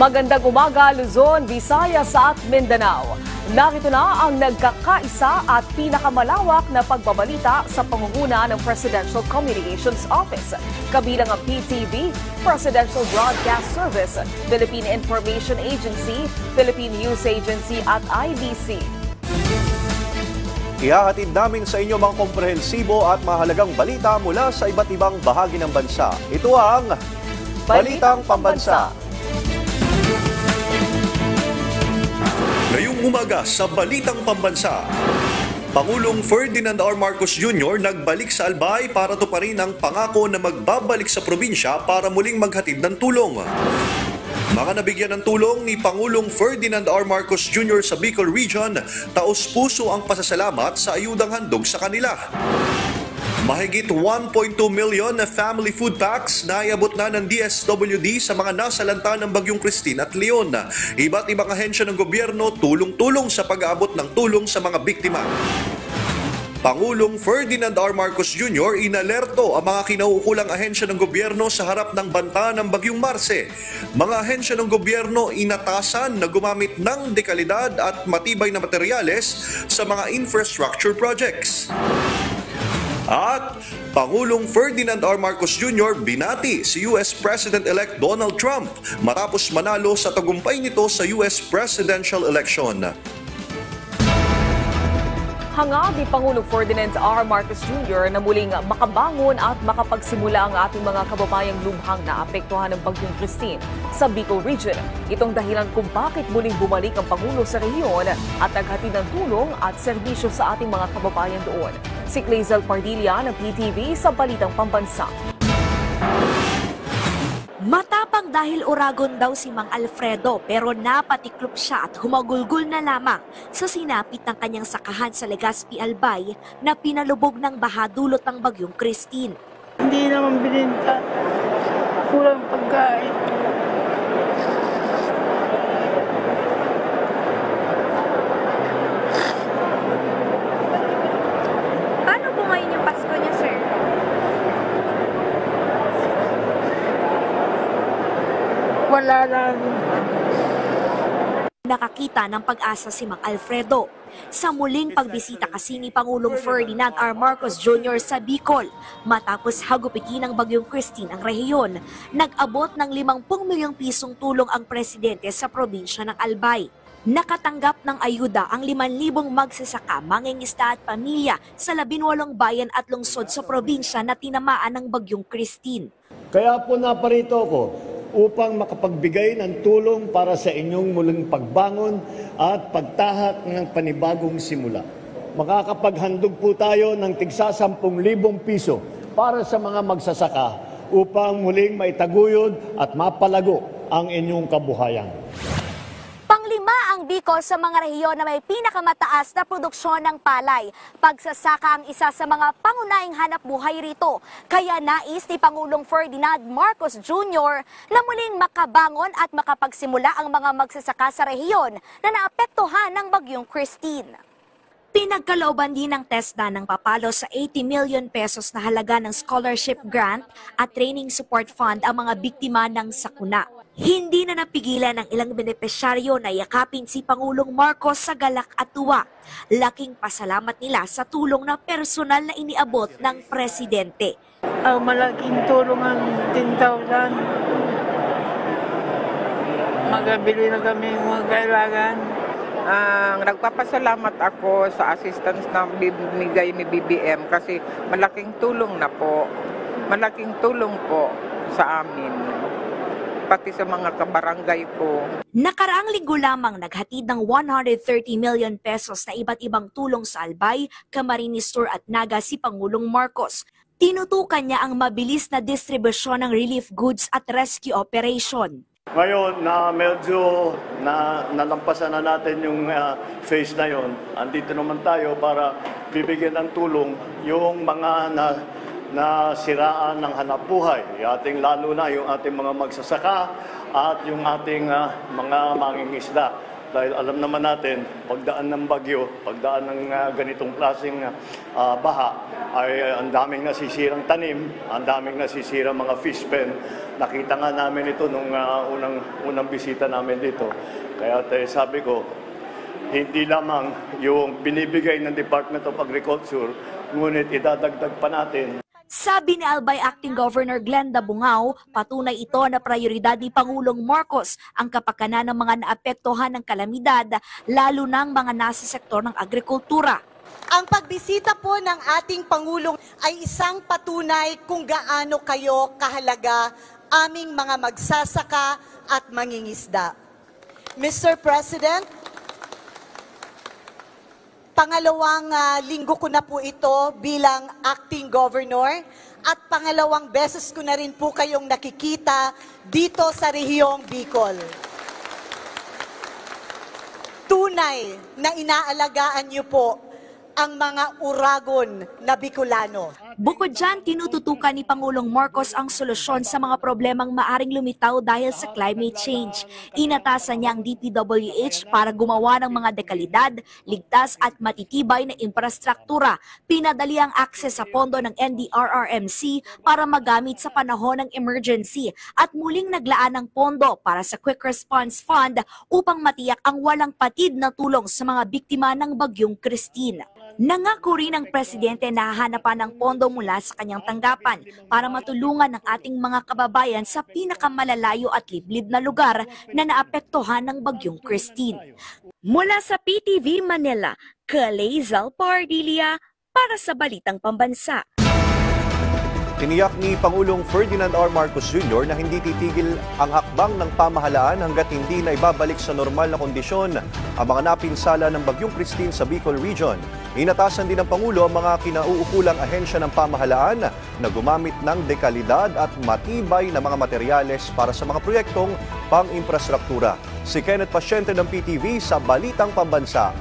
Magandang umaga, Luzon, Visayas at Mindanao. Narito na ang nagkakaisa at pinakamalawak na pagbabalita sa pangunguna ng Presidential Communications Office. Kabilang ang PTV, Presidential Broadcast Service, Philippine Information Agency, Philippine News Agency at IBC. Ihahatid namin sa inyo mga komprehensibo at mahalagang balita mula sa iba't ibang bahagi ng bansa. Ito ang Balitang Pambansa. Ngayong umaga sa Balitang Pambansa, Pangulong Ferdinand R. Marcos Jr. nagbalik sa Albay para tuparin ang pangako na magbabalik sa probinsya para muling maghatid ng tulong. Mga nabigyan ng tulong ni Pangulong Ferdinand R. Marcos Jr. sa Bicol Region, taos-puso ang pasasalamat sa ayudang handog sa kanila. Mahigit 1.2 million na family food packs na iabot na ng DSWD sa mga nasalanta ng Bagyong Christine at Leon. Iba't ibang ahensya ng gobyerno tulong-tulong sa pag-aabot ng tulong sa mga biktima. Pangulong Ferdinand R. Marcos Jr. inalerto ang mga kinauukulang ahensya ng gobyerno sa harap ng banta ng Bagyong Marce. Mga ahensya ng gobyerno inatasan na gumamit ng dekalidad at matibay na materyales sa mga infrastructure projects. At Pangulong Ferdinand R. Marcos Jr. binati si US President-elect Donald Trump matapos manalo sa tagumpay nito sa US presidential election. Hangad ni Pangulong Ferdinand R. Marcos Jr. na muling makabangon at makapagsimula ang ating mga kababayang lubhang naapektuhan ng Bagyong Christine sa Bicol Region. Itong dahilan kung bakit muling bumalik ang Pangulo sa rehiyon at naghatid ng tulong at serbisyo sa ating mga kababayan doon. Si Clazel Pardilla ng PTV sa Balitang Pambansa. Matapang dahil Uragon daw si Mang Alfredo pero napatiklop siya at humagulgol na lamang sa sinapit ng kanyang sakahan sa Legazpi, Albay na pinalubog ng baha dulot ng Bagyong Christine. Hindi naman bininta. Kulang pagkain. Paano po ngayon yung Pasko niya, sir? Wala lang. Nakakita ng pag-asa si Mang Alfredo. Sa muling pagbisita kasi ni Pangulong Ferdinand R. Marcos Jr. sa Bicol, matapos hagupitin ng Bagyong Christine ang rehiyon, nag-abot ng 50 milyong pisong tulong ang presidente sa probinsya ng Albay. Nakatanggap ng ayuda ang 5,000 magsasaka, mangingisda at pamilya sa 18 bayan at lungsod sa probinsya na tinamaan ng Bagyong Christine. Kaya po naparito ako upang makapagbigay ng tulong para sa inyong muling pagbangon at pagtahak ng panibagong simula. Makakapaghandog po tayo ng tigsa 10,000 piso para sa mga magsasaka upang muling maitaguyod at mapalago ang inyong kabuhayan. Panglima ang Bicol sa mga rehiyon na may pinakamataas na produksyon ng palay. Pagsasaka ang isa sa mga pangunahing hanap buhay rito. Kaya nais ni Pangulong Ferdinand Marcos Jr. na muling makabangon at makapagsimula ang mga magsasaka sa rehiyon na naapektuhan ng Bagyong Christine. Pinagkalooban din ng TESDA ng papalo sa 80 million pesos na halaga ng scholarship grant at training support fund ang mga biktima ng sakuna. Hindi na napigilan ng ilang benepisyaryo na yakapin si Pangulong Marcos sa galak at tuwa. Laking pasalamat nila sa tulong na personal na iniabot ng presidente. Malaking tulong ang 10,000. Magabili na kami mga kailangan. Nagpapasalamat ako sa assistance na binigay ni BBM kasi malaking tulong na po. Malaking tulong po sa amin, pati sa mga kabarangay ko. Nakaraang linggo lamang naghatid ng 130 million pesos na iba't ibang tulong sa Albay, Camarines Sur at Naga si Pangulong Marcos. Tinutukan niya ang mabilis na distribusyon ng relief goods at rescue operation. Ngayon na medyo nalampasan na natin yung phase na yon, andito naman tayo para bibigyan ng tulong yung mga nasiraan ng hanapbuhay, lalo na yung ating mga magsasaka at yung ating mga mangingisda. Dahil alam naman natin, pagdaan ng bagyo, pagdaan ng ganitong klaseng baha, ay ang daming nasisirang tanim, ang daming nasisirang mga fish pen. Nakita nga namin ito nung unang bisita namin dito. Kaya sabi ko, hindi lamang yung binibigay ng Department of Agriculture, ngunit idadagdag pa natin. Sabi ni Albay Acting Governor Glenda Bungao, patunay ito na prioridad ni Pangulong Marcos ang kapakanan ng mga naapektuhan ng kalamidad, lalo ng mga nasa sektor ng agrikultura. Ang pagbisita po ng ating Pangulong ay isang patunay kung gaano kayo kahalaga aming mga magsasaka at mangingisda. Mr. President, pangalawang linggo ko na po ito bilang acting governor at pangalawang beses ko na rin po kayong nakikita dito sa rehiyong Bicol. Tunay na inaalagaan niyo po ang mga uragon na Bicolano. Bukod dyan, tinututukan ni Pangulong Marcos ang solusyon sa mga problemang maaring lumitaw dahil sa climate change. Inatasan niya ang DPWH para gumawa ng mga dekalidad, ligtas at matitibay na infrastruktura. Pinadali ang akses sa pondo ng NDRRMC para magamit sa panahon ng emergency at muling naglaan ng pondo para sa Quick Response Fund upang matiyak ang walang patid na tulong sa mga biktima ng Bagyong Christine. Nangako rin ang presidente na hahanapan ng pondo mula sa kanyang tanggapan para matulungan ang ating mga kababayan sa pinakamalalayo at liblib na lugar na naapektuhan ng Bagyong Christine. Mula sa PTV Manila, Kalezal Pardilia para sa Balitang Pambansa. Tiniyak ni Pangulong Ferdinand R. Marcos Jr. na hindi titigil ang hakbang ng pamahalaan hanggat hindi na ibabalik sa normal na kondisyon ang mga napinsala ng Bagyong Christine sa Bicol Region. Inatasan din ng Pangulo ang mga kinauukulang ahensya ng pamahalaan na gumamit ng dekalidad at matibay na mga materyales para sa mga proyektong pang-infrastruktura. Si Kenneth Pasyente ng PTV sa Balitang Pambansa.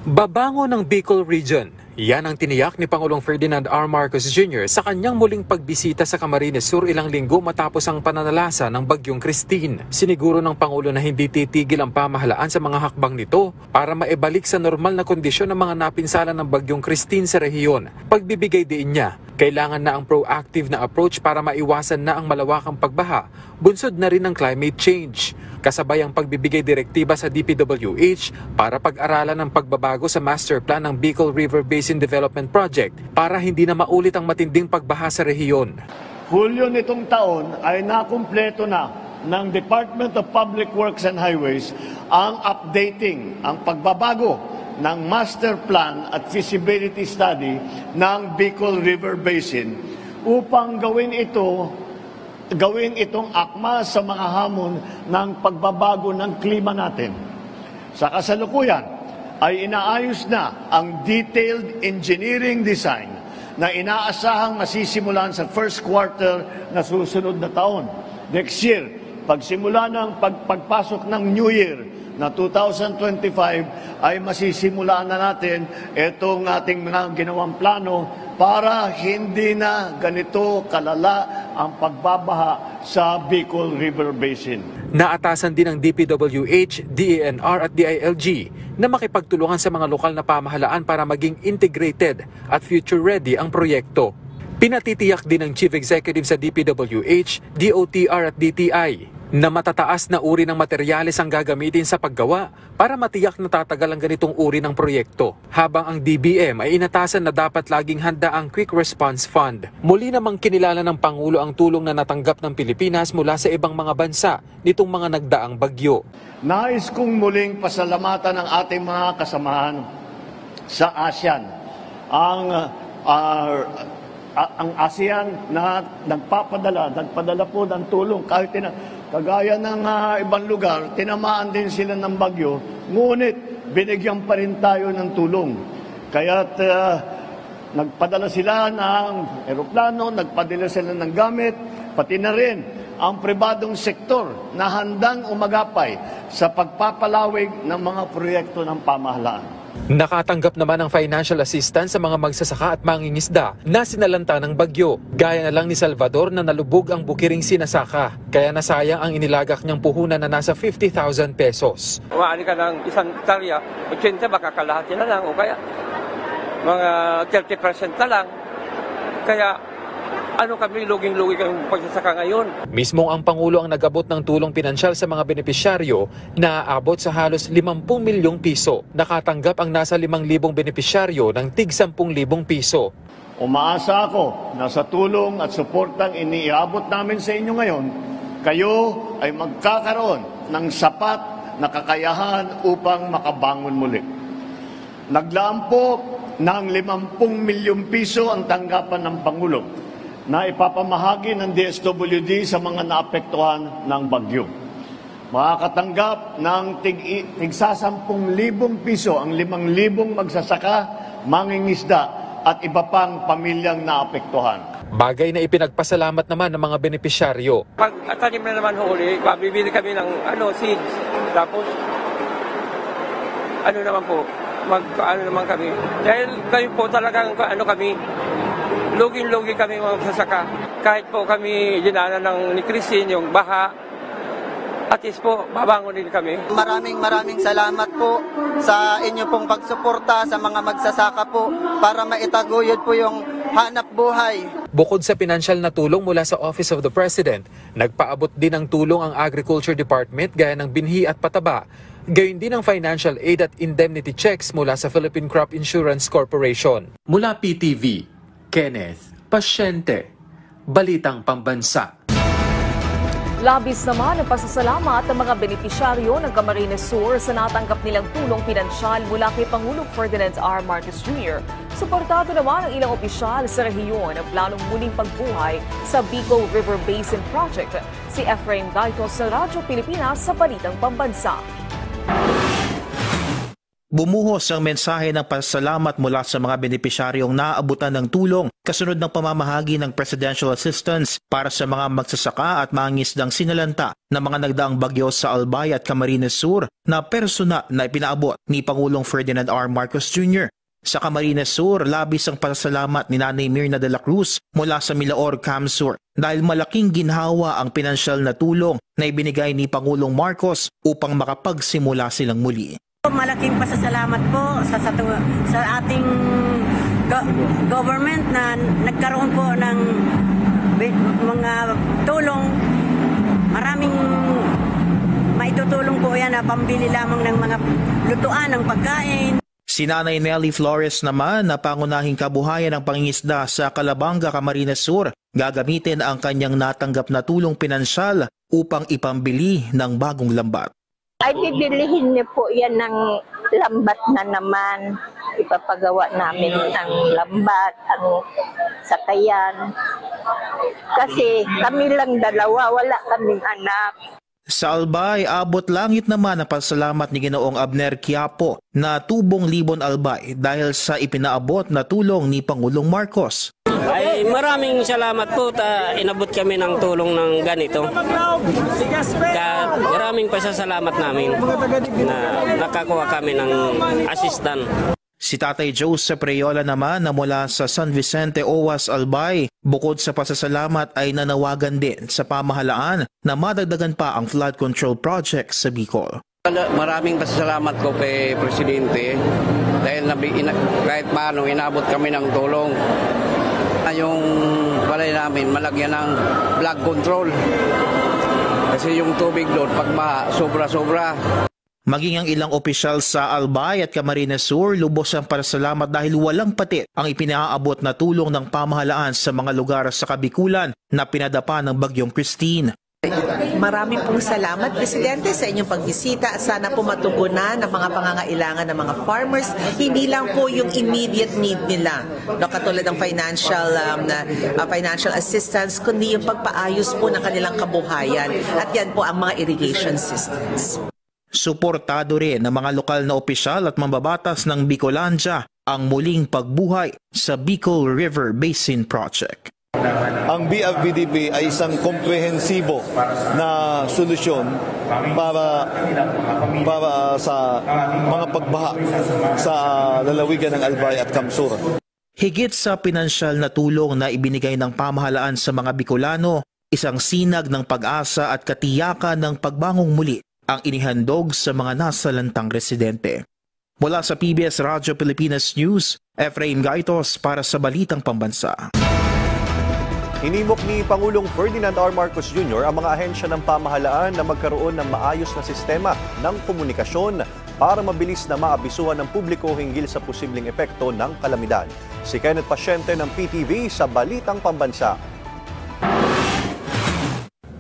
Babango ng Bicol Region. Yan ang tiniyak ni Pangulong Ferdinand R. Marcos Jr. sa kanyang muling pagbisita sa Camarines Sur ilang linggo matapos ang pananalasa ng Bagyong Christine. Siniguro ng Pangulo na hindi titigil ang pamahalaan sa mga hakbang nito para maibalik sa normal na kondisyon ang mga napinsala ng Bagyong Christine sa rehiyon. Pagbibigay din niya, kailangan na ang proactive na approach para maiwasan na ang malawakang pagbaha, bunsod na rin ng climate change. Kasabay ang pagbibigay direktiba sa DPWH para pag-aralan ang pagbabago sa master plan ng Bicol River Basin Development Project para hindi na maulit ang matinding pagbaha sa rehiyon. Hulyo nitong taon ay nakumpleto na ng Department of Public Works and Highways ang updating, ang pagbabago ng master plan at feasibility study ng Bicol River Basin upang gawin itong akma sa mga hamon ng pagbabago ng klima natin. Sa kasalukuyan ay inaayos na ang detailed engineering design na inaasahang masisimulan sa first quarter na susunod na taon. Next year, pagsimula ng pagpasok ng New Year na 2025 ay masisimulaan na natin itong ating mga ginawang plano para hindi na ganito kalala ang pagbabaha sa Bicol River Basin. Naatasan din ng DPWH, DENR at DILG na makipagtulungan sa mga lokal na pamahalaan para maging integrated at future-ready ang proyekto. Pinatitiyak din ng Chief Executive sa DPWH, DOTR at DTI na matataas na uri ng materyales ang gagamitin sa paggawa para matiyak na tatagal ang ganitong uri ng proyekto. Habang ang DBM ay inatasan na dapat laging handa ang Quick Response Fund. Muli namang kinilala ng Pangulo ang tulong na natanggap ng Pilipinas mula sa ibang mga bansa nitong mga nagdaang bagyo. Nais kong muling pasalamatan ang ating mga kasamahan sa ASEAN. Ang ASEAN na nagpadala po ng tulong kahit kagaya ng ibang lugar, tinamaan din sila ng bagyo, ngunit binigyan pa rin tayo ng tulong. Kaya't nagpadala sila ng eroplano, nagpadala sila ng gamit, pati na rin ang pribadong sektor na handang umagapay sa pagpapalawig ng mga proyekto ng pamahalaan. Nakatanggap naman ng financial assistance sa mga magsasaka at mangingisda na sinalanta ng bagyo. Gaya na lang ni Salvador na nalubog ang bukiring sinasaka. Kaya nasayang ang inilagak niyang puhunan na nasa 50,000 pesos. Umaani ka ng isang hektarya, 80 baka kalahati na lang o kaya mga 30% na lang. Kaya kami, luging-lugi kami pagsasaka ngayon. Mismong ang Pangulo ang nag-abot ng tulong pinansyal sa mga benepisyaryo na aabot sa halos 50 milyong piso. Nakatanggap ang nasa 5,000 benepisyaryo ng tig 10,000 piso. Umaasa ako na sa tulong at suportang iniabot namin sa inyo ngayon, kayo ay magkakaroon ng sapat na kakayahan upang makabangon muli. Naglaan po ng 50 milyong piso ang tanggapan ng Pangulo na ipapamahagi ng DSWD sa mga naapektuhan ng bagyo. Makakatanggap ng tigsa 10,000 piso ang 5,000 magsasaka, mangingisda at iba pang pamilyang naapektuhan. Bagay na ipinagpasalamat naman ng mga benepisyaryo. Pag tanim na naman huli, bibili kami ng seeds. Tapos, naman kami. Dahil kayo po talagang kami, luging-lugi kami mga magsasaka. Kahit po kami dinanan ni Christine, yung baha, at least po, babangon din kami. Maraming salamat po sa inyo pong pagsuporta sa mga magsasaka po para maitaguyod po yung hanap buhay. Bukod sa pinansyal na tulong mula sa Office of the President, nagpaabot din ng tulong ang Agriculture Department gaya ng binhi at pataba. Gayon din ang financial aid at indemnity checks mula sa Philippine Crop Insurance Corporation. Mula PTV, Kenneth Pasyente, Balitang Pambansa. Labis naman ang pasasalamat ng mga benepisyaryo ng Camarines Sur sa natanggap nilang tulong pinansyal mula kay Pangulong Ferdinand R. Marcos Jr. Suportado naman ang ilang opisyal sa rehiyon ang planong muling pagbuhay sa Bicol River Basin Project. Si Efrain Gaitos sa Radyo Pilipinas sa Balitang Pambansa. Bumuhos ang mensahe ng pasasalamat mula sa mga benepisyaryong naaabutan ng tulong kasunod ng pamamahagi ng presidential assistance para sa mga magsasaka at mangingisdang sinalanta ng mga nagdaang bagyo sa Albay at Camarines Sur na personal na ipinaabot ni Pangulong Ferdinand R. Marcos Jr. Sa Camarines Sur, labis ang pasasalamat ni Nanay Mirna de la Cruz mula sa Milaor, Camsur dahil malaking ginhawa ang pinansyal na tulong na ibinigay ni Pangulong Marcos upang makapagsimula silang muli. Malaking pasasalamat po sa ating government na nagkaroon po ng mga tulong. Maraming maitutulong po yan na pambili lamang ng mga lutuan ng pagkain. Si Nanay Nelly Flores naman na pangunahing kabuhayan ng pangingisda sa Calabanga, Camarines Sur, gagamitin ang kanyang natanggap na tulong pinansyal upang ipambili ng bagong lambat. Ay bibilihin niyo po yan ng lambat na naman. Ipapagawa namin ng lambat, ang sakayan. Kasi kami lang dalawa, wala kaming anak. Sa Albay, abot langit naman ang pasalamat ni Ginoong Abner Quiapo na tubong libon Albay dahil sa ipinaabot na tulong ni Pangulong Marcos. Ay maraming salamat po inabot kami ng tulong ng ganito. Maraming pasasalamat namin na nakakuha kami ng assistant. Si Tatay Joseph Reyola naman na mula sa San Vicente, Owas, Albay, bukod sa pasasalamat ay nanawagan din sa pamahalaan na madagdagan pa ang flood control project sa Bicol. Maraming pasasalamat ko kay Presidente dahil kahit paano inabot kami ng tulong. Yung balay namin malagyan ng flood control kasi yung tubig doon pag sobra-sobra. Maging ang ilang opisyal sa Albay at Camarines Sur lubos ang pasasalamat dahil walang pati ang ipinaabot na tulong ng pamahalaan sa mga lugar sa Kabikulan na pinadapa ng Bagyong Christine. Maraming pong salamat, Presidente, sa inyong pagbisita. Sana po matugunan ang mga pangangailangan ng mga farmers. Hindi lang po yung immediate need nila, katulad ng financial assistance, kundi yung pagpaayos po ng kanilang kabuhayan. At yan po ang mga irrigation systems. Suportado rin ng mga lokal na opisyal at mambabatas ng Bicolandia ang muling pagbuhay sa Bicol River Basin Project. Ang BRBDP ay isang komprehensibo na solusyon para sa mga pagbaha sa lalawigan ng Albay at Kamsur. Higit sa pinansyal na tulong na ibinigay ng pamahalaan sa mga Bicolano, isang sinag ng pag-asa at katiyakan ng pagbangong muli ang inihandog sa mga nasalantang residente. Mula sa PBS Radyo Pilipinas News, Efraim Gaitos para sa Balitang Pambansa. Hinimok ni Pangulong Ferdinand R. Marcos Jr. ang mga ahensya ng pamahalaan na magkaroon ng maayos na sistema ng komunikasyon para mabilis na maabisuhan ng publiko hinggil sa posibleng epekto ng kalamidad. Si Kenneth Pasyente ng PTV sa Balitang Pambansa.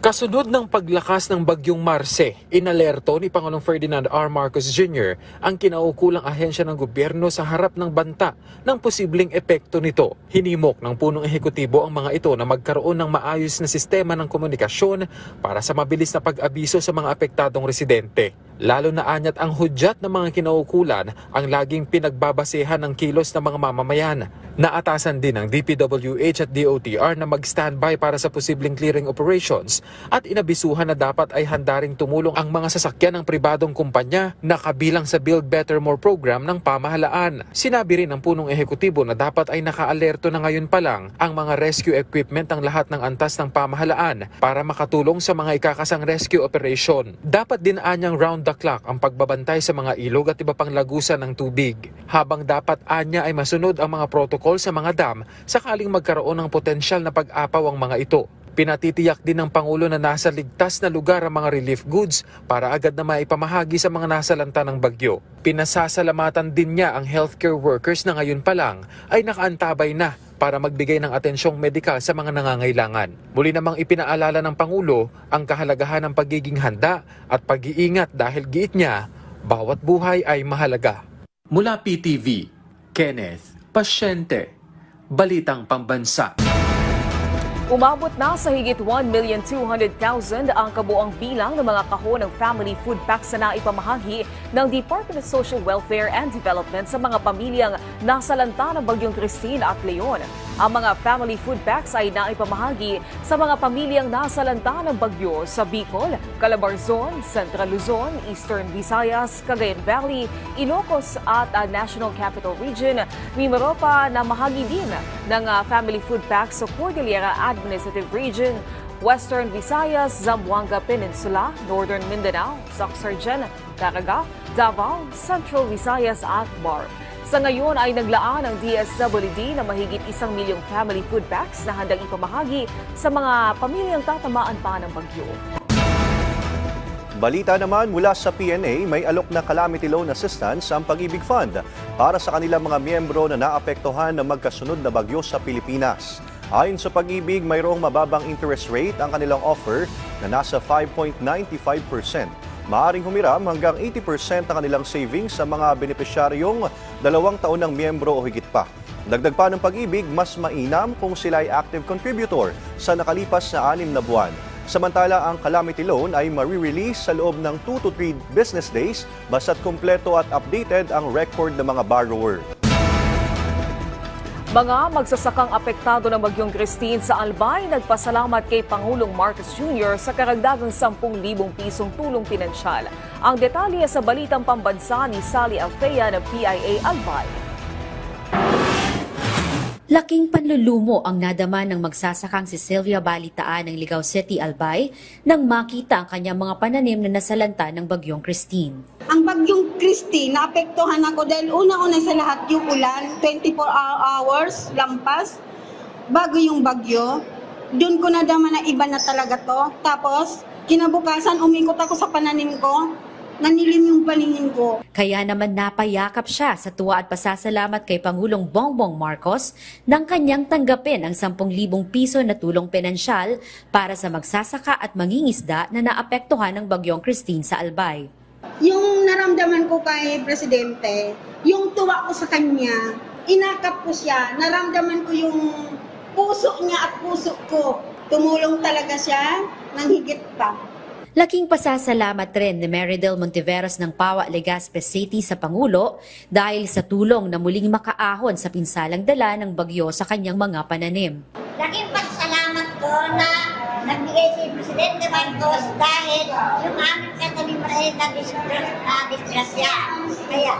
Kasunod ng paglakas ng bagyong Marce, inalerto ni Pangulong Ferdinand R. Marcos Jr. ang kinaukulang ahensya ng gobyerno sa harap ng banta ng posibleng epekto nito. Hinimok ng punong ehekutibo ang mga ito na magkaroon ng maayos na sistema ng komunikasyon para sa mabilis na pag-abiso sa mga apektadong residente. Lalo na anyat ang hudyat ng mga kinaukulan ang laging pinagbabasehan ng kilos ng mga mamamayan. Naatasan din ng DPWH at DOTR na mag-standby para sa posibleng clearing operations at inabisuhan na dapat ay handa ring tumulong ang mga sasakyan ng pribadong kumpanya na kabilang sa Build Better More program ng pamahalaan. Sinabi rin ng punong ehekutibo na dapat ay nakaalerto na ngayon pa lang ang mga rescue equipment ng lahat ng antas ng pamahalaan para makatulong sa mga ikakasang rescue operation. Dapat din anyang round the clock ang pagbabantay sa mga ilog at iba pang lagusan ng tubig. Habang dapat anya ay masunod ang mga protocol sa mga dam sakaling magkaroon ng potensyal na pag-apaw ang mga ito. Pinatitiyak din ng Pangulo na nasa ligtas na lugar ang mga relief goods para agad na maipamahagi sa mga nasalanta ng bagyo. Pinasasalamatan din niya ang healthcare workers na ngayon pa lang ay nakaantabay na para magbigay ng atensyong medikal sa mga nangangailangan. Muli namang ipinaalala ng Pangulo ang kahalagahan ng pagiging handa at pag-iingat dahil giit niya, bawat buhay ay mahalaga. Mula PTV, Kenneth Pasyente, Balitang Pambansa. Umabot na sa higit 1,200,000 ang kabuang bilang ng mga kahon ng family food packs na naipamahagi ng Department of Social Welfare and Development sa mga pamilyang nasalanta ng Bagyong Christine at Leon. Ang mga family food packs ay naipamahagi sa mga pamilyang nasalanta ng bagyo sa Bicol, Calabarzon, Central Luzon, Eastern Visayas, Cagayan Valley, Ilocos at National Capital Region. Mimero pa na mahagi din ng family food packs sa Cordillera Administrative Region, Western Visayas, Zamboanga Peninsula, Northern Mindanao, Soxargen, Caraga, Davao, Central Visayas at Bar. Sa ngayon ay naglaan ang DSWD na mahigit 1 milyong family food packs na handang ipamahagi sa mga pamilyang tatamaan pa ng bagyo. Balita naman mula sa PNA, may alok na calamity loan assistance ang Pag-ibig Fund para sa kanilang mga miyembro na naapektuhan ng magkasunod na bagyo sa Pilipinas. Ayon sa Pag-ibig, mayroong mababang interest rate ang kanilang offer na nasa 5.95%. Maaring humiram hanggang 80% ang kanilang savings sa mga benepisyaryong 2 taon ng miyembro o higit pa. Dagdag pa ng Pag-ibig, mas mainam kung sila ay active contributor sa nakalipas na 6 na buwan. Samantala, ang calamity loan ay marirelease sa loob ng 2 to 3 business days basta't kumpleto at updated ang record ng mga borrower. Mga magsasakang apektado ng Bagyong Christine sa Albay nagpasalamat kay Pangulong Marcos Jr. sa karagdagang 10,000 pisong tulong pinansyal. Ang detalye sa Balitang Pambansa ni Sally Althea ng PIA Albay. Laking panlulumo ang nadama ng magsasakang si Sylvia Balitaan ng Ligao City, Albay nang makita ang kanyang mga pananim na nasalanta ng Bagyong Christine. Ang Bagyong Christine, naapektuhan ako dahil una-una sa lahat yung ulan, 24 hours, lampas, bago yung bagyo. Doon ko nadama na iba na talaga to. Tapos, kinabukasan, umikot ako sa pananim ko. Nanilim yung paningin ko. Kaya naman napayakap siya sa tuwa at pasasalamat kay Pangulong Bongbong Marcos nang kanyang tanggapin ang 10,000 piso na tulong pinansyal para sa magsasaka at mangingisda na naapektuhan ng Bagyong Christine sa Albay. Yung naramdaman ko kay Presidente, yung tuwa ko sa kanya, inakap ko siya, naramdaman ko yung puso niya at puso ko. Tumulong talaga siya ng higit pa. Laking pasasalamat rin ni Meridel Montiveros ng Pawa, Legazpi City sa Pangulo dahil sa tulong na muling makaahon sa pinsalang dala ng bagyo sa kanyang mga pananim. Laking nagbigay si Presidente Marcos dahil yung aming katabi marahil na disgrasya. Kaya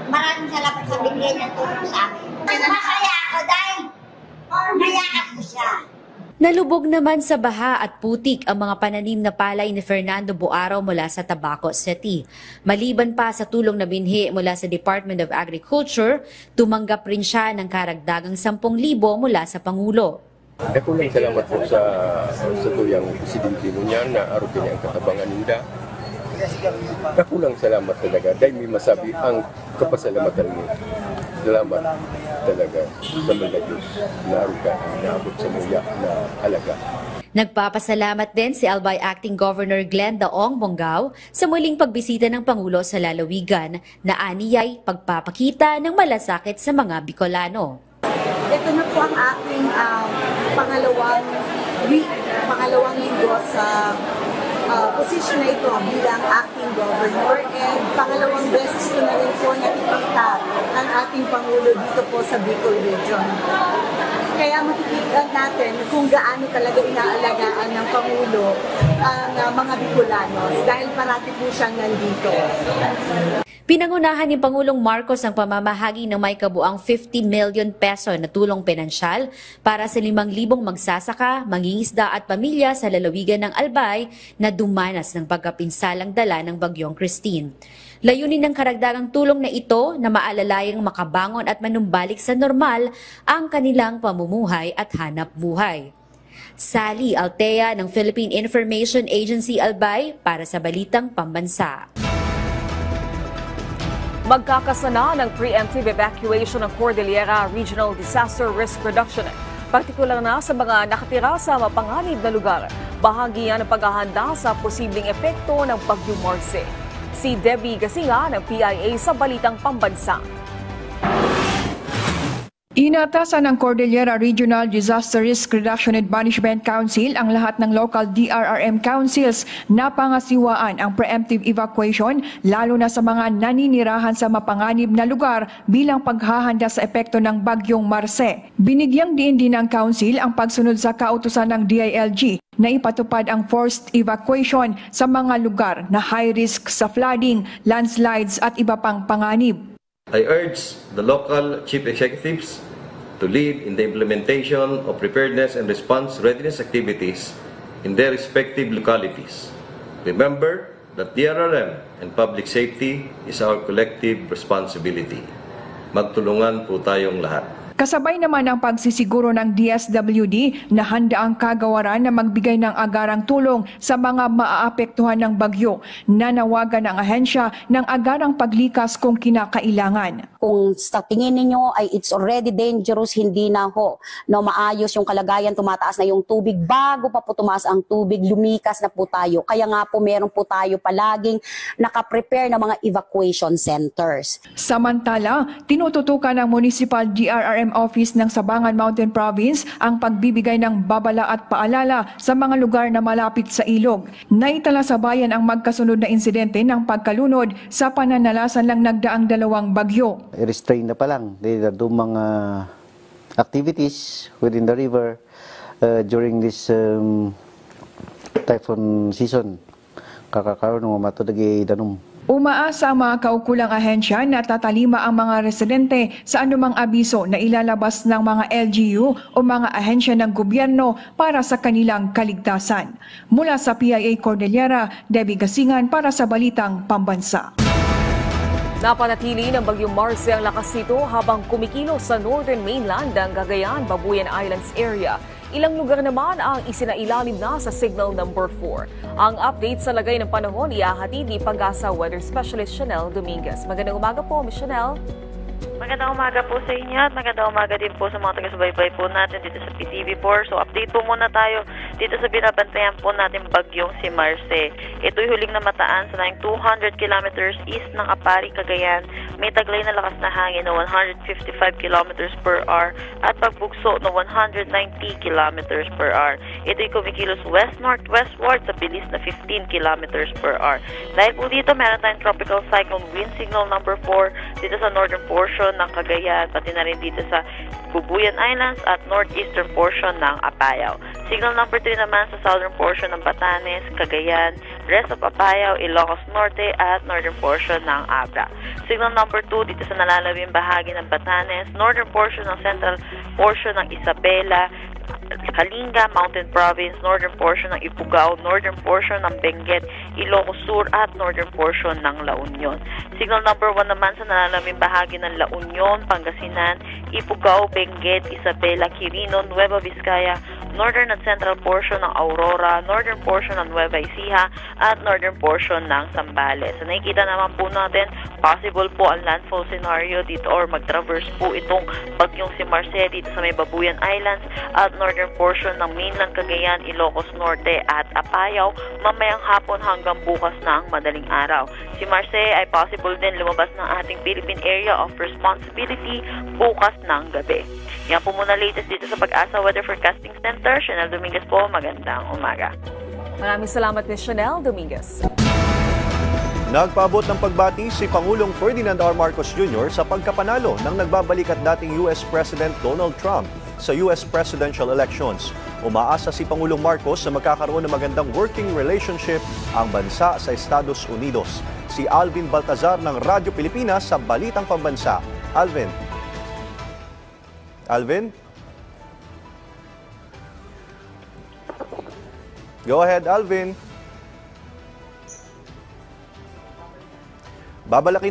maraming salamat sa bigay ng tulong sa amin. Masaya ako dahil nayakap ko siya. Nalubog naman sa baha at putik ang mga pananim na palay ni Fernando Boaro mula sa Tabaco City. Maliban pa sa tulong na binhi mula sa Department of Agriculture, tumanggap rin siya ng karagdagang 10,000 mula sa Pangulo. Ako lang salamat po sa tuyang presidente mo niyan na arutin ang katabangan ninda. Ako lang salamat talaga dahil may masabi ang kapasalamatan mo. Salamat talaga sa mga Diyos na arutan naabot sa muya na halaga. Nagpapasalamat din si Albay Acting Governor Glenda Ong Bonggao sa muling pagbisita ng Pangulo sa lalawigan na aniyay pagpapakita ng malasakit sa mga Bicolano. Ito na po ang aking pangalawang linggo sa posisyon na ito bilang acting governor, and pangalawang beses ko na rin po nakikita ang ating Pangulo dito po sa Bicol Region. Kaya makikita natin kung gaano talaga inaalagaan ng Pangulo ang mga Bicolanos dahil parati po siyang nandito. Pinangunahan ni Pangulong Marcos ang pamamahagi ng may kabuang 50 million peso na tulong pinansyal para sa 5,000 magsasaka, mangingisda at pamilya sa lalawigan ng Albay na dumanas ng pagkapinsalang dala ng Bagyong Christine. Layunin ng karagdagang tulong na ito na maalalayang makabangon at manumbalik sa normal ang kanilang pamumuhay at hanap buhay. Sally Altea ng Philippine Information Agency Albay para sa Balitang Pambansa. Magkakasana ng preemptive evacuation ng Cordillera Regional Disaster Risk Reduction, partikular na sa mga nakatira sa mapanganib na lugar. Bahagi yan ng paghahanda sa posibleng epekto ng Bagyong Marce. Si Debbie Gasinga ng PIA sa Balitang Pambansa. Inatasan ng Cordillera Regional Disaster Risk Reduction and Management Council ang lahat ng local DRRM councils na pangasiwaan ang preemptive evacuation lalo na sa mga naninirahan sa mapanganib na lugar bilang paghahanda sa epekto ng Bagyong Marce. Binigyang diin din ng council ang pagsunod sa kautusan ng DILG na ipatupad ang forced evacuation sa mga lugar na high risk sa flooding, landslides at iba pang panganib. I urge the local chief executives to lead in the implementation of preparedness and response readiness activities in their respective localities. Remember that DRRM and public safety is our collective responsibility. Magtulungan po tayong lahat. Kasabay naman ang pagsisiguro ng DSWD na handa ang kagawaran na magbigay ng agarang tulong sa mga maaapektuhan ng bagyo. Nanawagan ang ahensya ng agarang paglikas kung kinakailangan. Kung sa tingin ninyo ay it's already dangerous, hindi na ho maayos yung kalagayan, tumataas na yung tubig, bago pa po tumaas ang tubig, lumikas na po tayo. Kaya nga po meron po tayo palaging nakaprepare ng mga evacuation centers. Samantala, tinututukan ng Municipal DRRM Office ng Sabangan Mountain Province ang pagbibigay ng babala at paalala sa mga lugar na malapit sa ilog. Naitala sa bayan ang magkasunod na insidente ng pagkalunod sa pananalasan ng nagdaang 2 bagyo. I-restrain na pa lang do mga activities within the river during this typhoon season. Kakakaroon ng matudagi danum. Umaasa ang mga kaukulang ahensya na tatalima ang mga residente sa anumang abiso na ilalabas ng mga LGU o mga ahensya ng gobyerno para sa kanilang kaligtasan. Mula sa PIA Cordillera, Debbie Gasingan para sa Balitang Pambansa. Napanatili ng Bagyong Marce ang lakas nito habang kumikilos sa northern mainland ng Cagayan, Babuyan Islands area. Ilang lugar naman ang isinailalim na sa signal number 4. Ang update sa lagay ng panahon ihahatid ni Pag-asa Weather Specialist Chanel Dominguez. Magandang umaga po, Ms. Chanel. Magandang umaga po sa inyo at magandang umaga din po sa mga taga-subaybay po natin dito sa PTV4. So update po muna tayo dito sa binabantayan po natin bagyong si Marce. Ito'y huling namataan sa 200 kilometers east ng Apari, Cagayan. May taglay na lakas na hangin na 155 kilometers per hour at pagbugso na 190 kilometers per hour. Ito'y kumikilos west-northwestward sa bilis na 15 kilometers per hour. Dahil po dito meron tayong tropical cyclone wind signal number 4 dito sa northern portion ng Cagayan, pati na rin dito sa Babuyan Islands at northeastern portion ng Apayao. Signal number 3 naman sa southern portion ng Batanes, Cagayan, rest of Apayao, Ilocos Norte at northern portion ng Abra. Signal number 2 dito sa nalalawing bahagi ng Batanes, northern portion ng central portion ng Isabela, Kalinga, Mountain Province, northern portion ng Ifugao, northern portion ng Benguet, Ilocos Sur at northern portion ng La Union. Signal number 1 naman sa nalalaming bahagi ng La Union, Pangasinan, Ifugao, Benguet, Isabela, Quirino, Nueva Vizcaya, northern at central portion ng Aurora, northern portion ng Nueva Ecija at northern portion ng Zambales. So nakikita naman po natin, possible po ang landfall scenario dito or mag-traverse po itong bagyong si Marce dito sa may Babuyan Islands at northern portion ng mainland Cagayan, Ilocos Norte at Apayao mamayang hapon hanggang bukas ng madaling araw. Si Marce ay possible din lumabas ng ating Philippine Area of Responsibility bukas ng gabi. Yan po muna latest dito sa Pag-asa Weather Forecasting Center. Chanel Dominguez po, magandang umaga. Maraming salamat ni Chanel Dominguez. Nagpaabot ng pagbati si Pangulong Ferdinand R. Marcos Jr. sa pagkapanalo ng nagbabalik at dating US President Donald Trump sa US presidential elections. Umaasa si Pangulong Marcos na magkakaroon ng magandang working relationship ang bansa sa Estados Unidos. Si Alvin Baltazar ng Radyo Pilipinas sa Balitang Pambansa. Alvin? Go ahead, Alvin.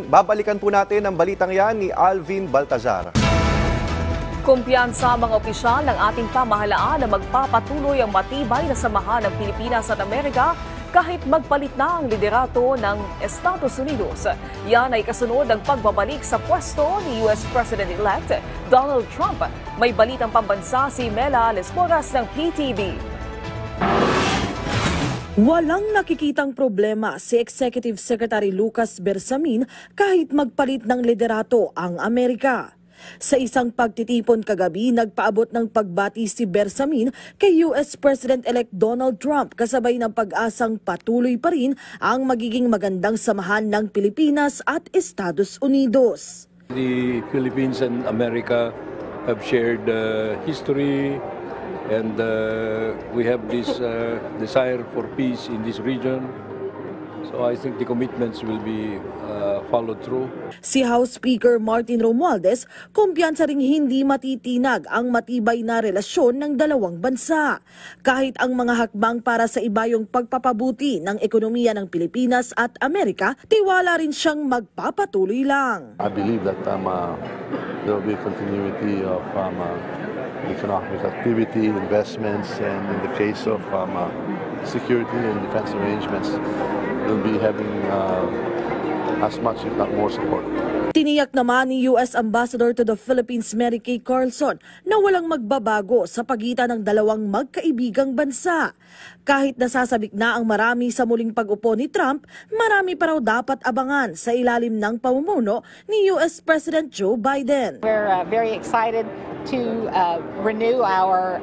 Babalikan po natin ang balitang yan ni Alvin Baltazar. Kumpiyansa mga opisyal ng ating pamahalaan na magpapatuloy ang matibay na samahan ng Pilipinas at Amerika kahit magpalit na ang liderato ng Estados Unidos. Yan ay kasunod ng pagbabalik sa pwesto ni US President-elect Donald Trump. May balitang pambansa si Mela Lesporas ng PTV. Walang nakikitang problema si Executive Secretary Lucas Bersamin kahit magpalit ng liderato ang Amerika. Sa isang pagtitipon kagabi, nagpaabot ng pagbati si Bersamin kay US President-elect Donald Trump kasabay ng pag-asang patuloy pa rin ang magiging magandang samahan ng Pilipinas at Estados Unidos. The Philippines and America have shared history and we have this desire for peace in this region. So I think the commitments will be followed through. Si House Speaker Martin Romualdez, kumpiyansa ring hindi matitinag ang matibay na relasyon ng dalawang bansa. Kahit ang mga hakbang para sa ibayong pagpapabuti ng ekonomiya ng Pilipinas at Amerika, tiwala rin siyang magpapatuloy lang. I believe that there will be continuity of economic activity, investments, and in the case of security and defense arrangements, we'll be having as much, if not more, support. Tiniyak naman ni US Ambassador to the Philippines Mary Kay Carlson na walang magbabago sa pagitan ng dalawang magkaibigang bansa. Kahit nasasabik na ang marami sa muling pag-upo ni Trump, marami pa raw dapat abangan sa ilalim ng pamumuno ni US President Joe Biden. We're very excited to renew our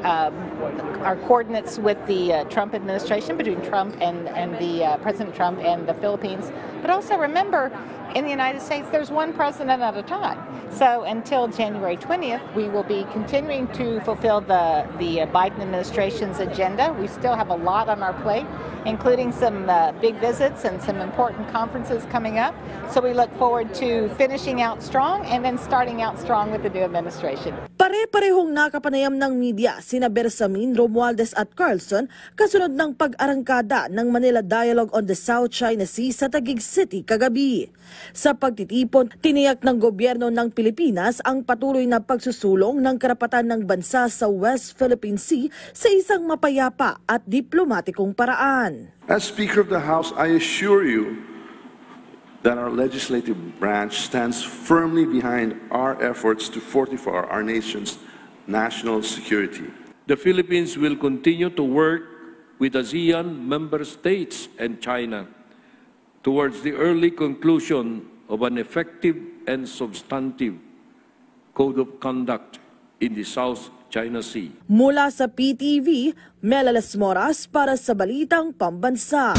coordinates with the Trump administration, between Trump and the President Trump and the Philippines. But also remember, in the United States, there's one president at a time. So until January 20th, we will be continuing to fulfill the Biden administration's agenda. We still have a lot on our plate, including some big visits and some important conferences coming up. So we look forward to finishing out strong and then starting out strong with the new administration. Pare-parehong nakapanayam ng media sina Bersamin, Romualdez at Carlson kasunod ng pag-arangkada ng Manila Dialogue on the South China Sea sa Taguig City kagabi. Sa pagtitipon, tiniyak ng gobyerno ng Pilipinas ang patuloy na pagsusulong ng karapatan ng bansa sa West Philippine Sea sa isang mapayapa at diplomatikong paraan. As Speaker of the House, I assure you that our legislative branch stands firmly behind our efforts to fortify our nation's national security. The Philippines will continue to work with ASEAN member states and China towards the early conclusion of an effective and substantive code of conduct in the South China Sea. Mula sa PTV, Mela Lesporas para sa Balitang Pambansa.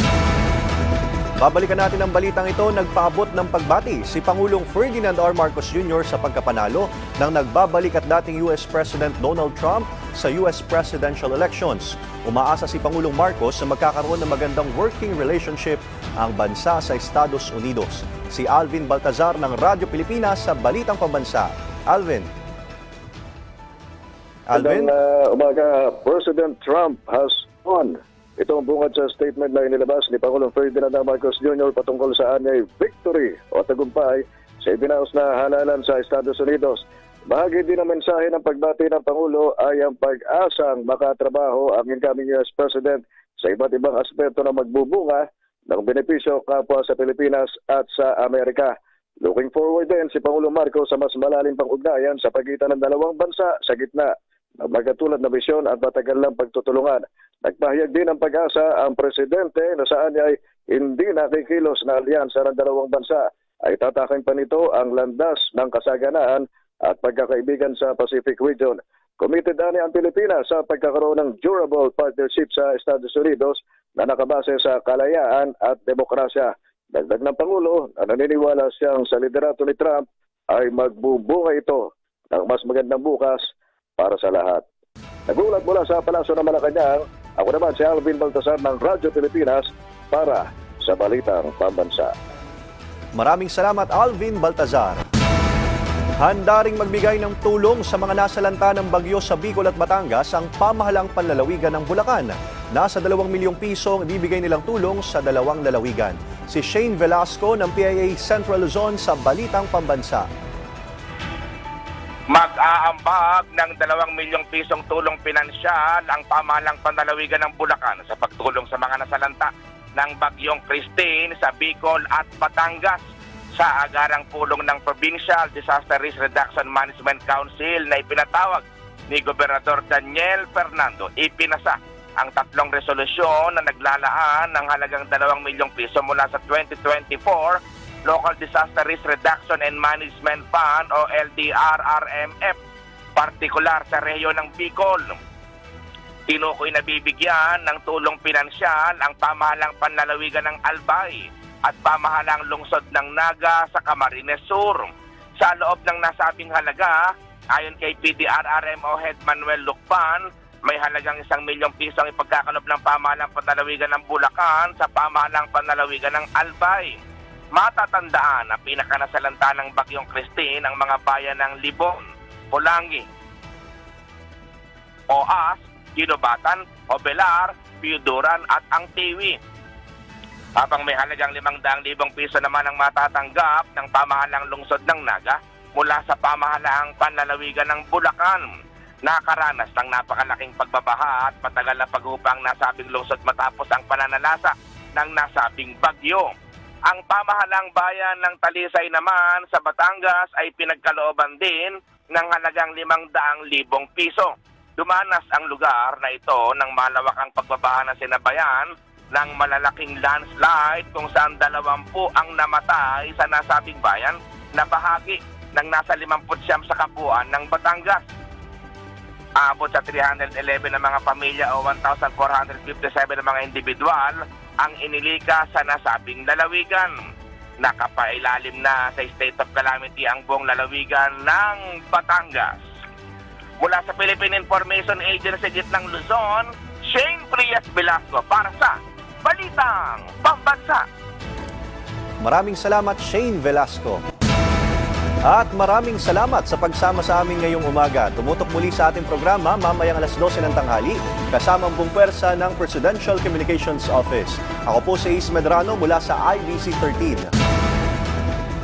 Babalikan natin ang balitang ito. Nagpaabot ng pagbati si Pangulong Ferdinand R. Marcos Jr. sa pagkapanalo ng nagbabalik at dating US President Donald Trump sa US presidential elections. Umaasa si Pangulong Marcos na magkakaroon ng magandang working relationship ang bansa sa Estados Unidos. Si Alvin Baltazar ng Radyo Pilipinas sa Balitang Pambansa. Alvin. Umaga, President Trump has won. Ito ang bungad sa statement na inilabas ni Pangulong Ferdinand Marcos Jr. patungkol sa anyay victory o tagumpay sa ibinaos na halalan sa Estados Unidos. Bahagi din ng mensahe ng pagbati ng Pangulo ay ang pag-asang makatrabaho ang incoming US President sa iba't ibang aspeto na magbubunga ng benepisyo kapwa sa Pilipinas at sa Amerika. Looking forward din si Pangulong Marcos sa mas malalim pang ugnayan sa pagitan ng dalawang bansa sa gitna ng magkatulad na bisyon at matagal lang pagtutulungan. Nagpahayag din ng pag-asa ang presidente na saan ay hindi nakikilos na alyansa ng dalawang bansa ay tatakin pa nito ang landas ng kasaganaan at pagkakaibigan sa Pacific region. Committed ani ang Pilipinas sa pagkakaroon ng durable partnership sa Estados Unidos na nakabase sa kalayaan at demokrasya. Dagdag ng Pangulo na naniniwala siyang sa liderato ni Trump ay magbubunga ito ng mas magandang bukas para sa lahat. Nagulat mula sa Palasyo ng Malacanang, ako naman si Alvin Baltazar ng Radyo Pilipinas para sa Balitang Pambansa. Maraming salamat, Alvin Baltazar. Handa ring magbigay ng tulong sa mga nasalanta ng bagyo sa Bicol at Batangas ang pamahalang panlalawigan ng Bulacan. Nasa 2 milyong piso ang bibigay nilang tulong sa 2 lalawigan. Si Shane Velasco ng PIA Central Luzon sa Balitang Pambansa. Mag-aambag ng 2 milyong pisong tulong pinansyal ang pamahalang panlalawigan ng Bulacan sa pagtulong sa mga nasalanta ng Bagyong Christine sa Bicol at Batangas. Sa agarang pulong ng Provincial Disaster Risk Reduction Management Council na ipinatawag ni Gobernador Daniel Fernando, ipinasa ang 3 resolusyon na naglalaan ng halagang 2 milyong piso mula sa 2024 Local Disaster Risk Reduction and Management Fund o LDRRMF, partikular sa rehiyon ng Bicol. Tinukoy na bibigyan ng tulong pinansyal ang pamahalang panlalawigan ng Albay at pamahalang lungsod ng Naga sa Camarines Sur. Sa loob ng nasabing halaga, ayon kay PDRRMO Head Manuel Lucpan, may halagang 1 milyong piso ang ipagkakalob ng pamahalang panlalawigan ng Bulacan sa pamahalang panlalawigan ng Albay. Matatandaan na pinakanasalanta ng Bagyong Christine ang mga bayan ng Libon, Pulangi, Oas, Ginobatan, Obelar, Piuduran at Angtiwi. Habang may halagang 500,000 piso naman ang matatanggap ng pamahalang lungsod ng Naga mula sa pamahalaang panlalawigan ng Bulacan. Nakaranas ng napakalaking pagbabaha at matagal na paghupang nasabing lungsod matapos ang pananalasa ng nasabing bagyo. Ang pamahalang bayan ng Talisay naman sa Batangas ay pinagkalooban din ng halagang 500,000 piso. Dumanas ang lugar na ito ng malawakang pagbabaha na sinabayan ng malalaking landslide kung saan 20 ang namatay sa nasabing bayan na bahagi ng nasa 59 sa kabuuan ng Batangas. Abot sa 311 ng mga pamilya o 1,457 ng mga individual ang inilika sa nasabing lalawigan. Nakapailalim na sa state of calamity ang buong lalawigan ng Batangas. Mula sa Philippine Information Agency gitnang Luzon, Shane Prias Velasco para sa Balitang Pambansa. Maraming salamat, Shane Velasco. At maraming salamat sa pagsama sa amin ngayong umaga. Tumutok muli sa ating programa mamayang 12:00 ng tanghali kasama ang buong pwersa ng Presidential Communications Office. Ako po si Ace Medrano mula sa IBC 13.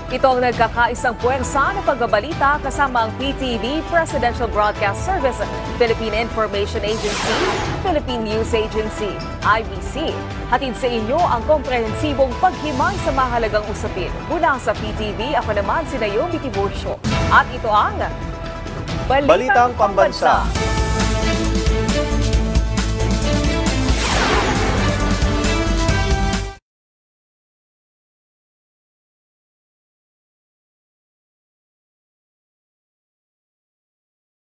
Ito ang nagkakaisang puwersa ng pagbabalita kasama ang PTV, Presidential Broadcast Service, Philippine Information Agency, Philippine News Agency, IBC. Hatid sa inyo ang komprehensibong paghimay sa mahalagang usapin. Mula sa PTV, ako naman si Naomi Tiburcio. At ito ang Balitang Pambansa.